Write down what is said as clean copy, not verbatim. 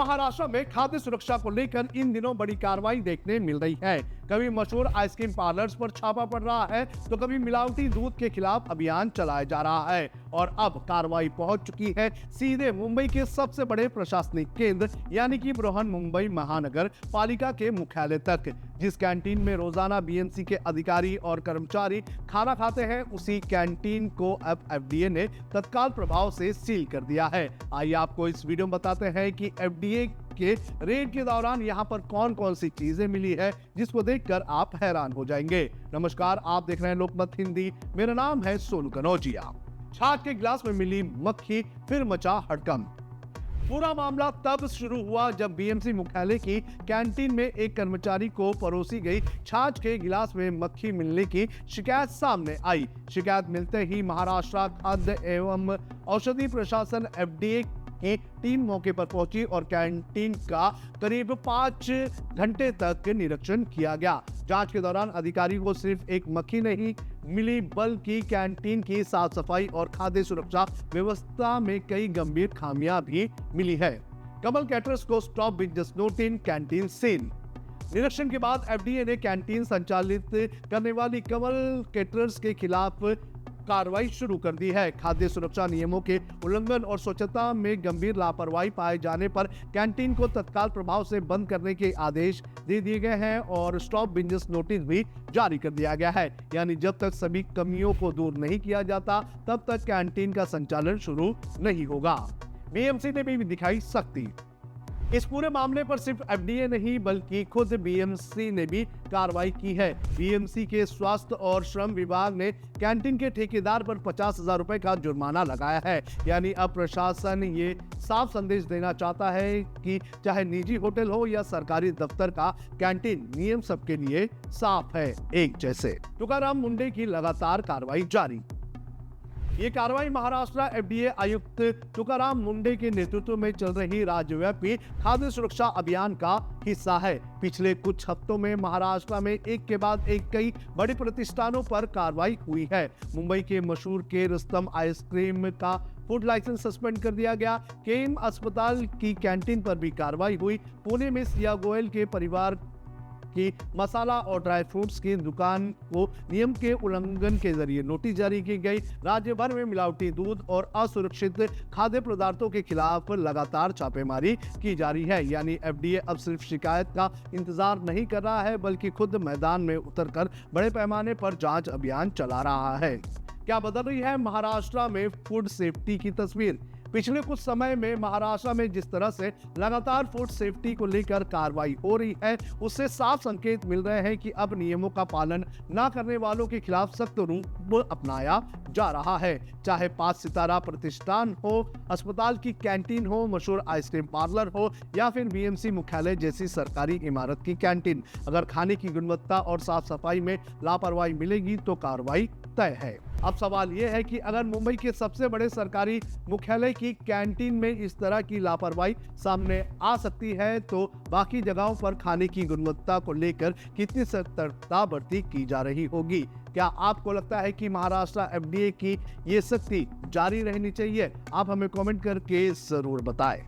महाराष्ट्र में खाद्य सुरक्षा को लेकर इन दिनों बड़ी कार्रवाई देखने मिल रही है। कभी मशहूर आइसक्रीम पार्लर्स पर छापा पड़ रहा है तो कभी मिलावटी दूध के खिलाफ अभियान चलाया जा रहा है और अब कार्रवाई पहुंच चुकी है सीधे मुंबई के सबसे बड़े प्रशासनिक केंद्र यानी कि बृहन मुंबई महानगर पालिका के मुख्यालय तक। जिस कैंटीन में रोजाना बीएमसी के अधिकारी और कर्मचारी खाना खाते हैं उसी कैंटीन को अब एफडीए ने तत्काल प्रभाव से सील कर दिया है। आइए आपको इस वीडियो में बताते हैं कि एफडीए के रेड के दौरान यहां पर कौन कौन सी चीजें मिली है जिसको देखकर आप हैरान हो जाएंगे। नमस्कार, आप देख रहे हैं लोकमत हिंदी। मेरा नाम है सोनू कनौजिया। छाछ के गिलास में मिली मक्खी, फिर मचा हड़कंप। पूरा मामला तब शुरू हुआ जब बीएमसी मुख्यालय की कैंटीन में एक कर्मचारी को परोसी गई छाछ के गिलास में मक्खी मिलने की शिकायत सामने आई। शिकायत मिलते ही महाराष्ट्र खाद्य एवं औषधि प्रशासन एफडीए की टीम मौके पर पहुंची और कैंटीन का करीब 5 घंटे तक निरीक्षण किया गया। जांच के दौरान अधिकारी को सिर्फ एक मक्खी नहीं मिली बल्कि कैंटीन की साफ सफाई और खाद्य सुरक्षा व्यवस्था में कई गंभीर खामियां भी मिली है। कमल कैटरर्स को stop business notice, canteen seal. निरीक्षण के बाद एफडीए ने कैंटीन संचालित करने वाली कमल कैटरर्स के खिलाफ कार्रवाई शुरू कर दी है। खाद्य सुरक्षा नियमों के उल्लंघन और स्वच्छता में गंभीर लापरवाही पाए जाने पर कैंटीन को तत्काल प्रभाव से बंद करने के आदेश दे दिए गए हैं और स्टॉप बिजनेस नोटिस भी जारी कर दिया गया है। यानी जब तक सभी कमियों को दूर नहीं किया जाता तब तक कैंटीन का संचालन शुरू नहीं होगा। बीएमसी ने भी दिखाई सख्ती। इस पूरे मामले पर सिर्फ एफडीए नहीं बल्कि खुद बीएमसी ने भी कार्रवाई की है। बीएमसी के स्वास्थ्य और श्रम विभाग ने कैंटीन के ठेकेदार पर 50,000 रुपए का जुर्माना लगाया है। यानी अब प्रशासन ये साफ संदेश देना चाहता है कि चाहे निजी होटल हो या सरकारी दफ्तर का कैंटीन, नियम सबके लिए साफ है, एक जैसे। तुकाराम मुंडे की लगातार कार्रवाई जारी। ये कार्रवाई महाराष्ट्र एफडीए आयुक्त तुकाराम मुंडे के नेतृत्व में चल रही राज्यव्यापी खाद्य सुरक्षा अभियान का हिस्सा है। पिछले कुछ हफ्तों में महाराष्ट्र में एक के बाद एक कई बड़े प्रतिष्ठानों पर कार्रवाई हुई है। मुंबई के मशहूर के रुस्तम आइसक्रीम का फूड लाइसेंस सस्पेंड कर दिया गया। केम अस्पताल की कैंटीन पर भी कार्रवाई हुई। पुणे में सिया गोयल के परिवार की मसाला और ड्राई फ्रूट्स की दुकान को नियम के उल्लंघन के जरिए नोटिस जारी की गई। राज्य भर में मिलावटी दूध और असुरक्षित खाद्य पदार्थों के खिलाफ लगातार छापेमारी की जा रही है। यानी एफडीए अब सिर्फ शिकायत का इंतजार नहीं कर रहा है बल्कि खुद मैदान में उतरकर बड़े पैमाने पर जांच अभियान चला रहा है। क्या बदल रही है महाराष्ट्र में फूड सेफ्टी की तस्वीर? पिछले कुछ समय में महाराष्ट्र में जिस तरह से लगातार फूड सेफ्टी को लेकर कार्रवाई हो रही है उससे साफ संकेत मिल रहे हैं कि अब नियमों का पालन न करने वालों के खिलाफ सख्त रूप अपनाया जा रहा है। चाहे 5 सितारा प्रतिष्ठान हो, अस्पताल की कैंटीन हो, मशहूर आइसक्रीम पार्लर हो या फिर बीएमसी मुख्यालय जैसी सरकारी इमारत की कैंटीन, अगर खाने की गुणवत्ता और साफ सफाई में लापरवाही मिलेगी तो कार्रवाई तय है। अब सवाल यह है कि अगर मुंबई के सबसे बड़े सरकारी मुख्यालय की कैंटीन में इस तरह की लापरवाही सामने आ सकती है तो बाकी जगहों पर खाने की गुणवत्ता को लेकर कितनी सतर्कता बरती की जा रही होगी? क्या आपको लगता है कि महाराष्ट्र एफडीए की ये सख्ती जारी रहनी चाहिए? आप हमें कमेंट करके जरूर बताएं।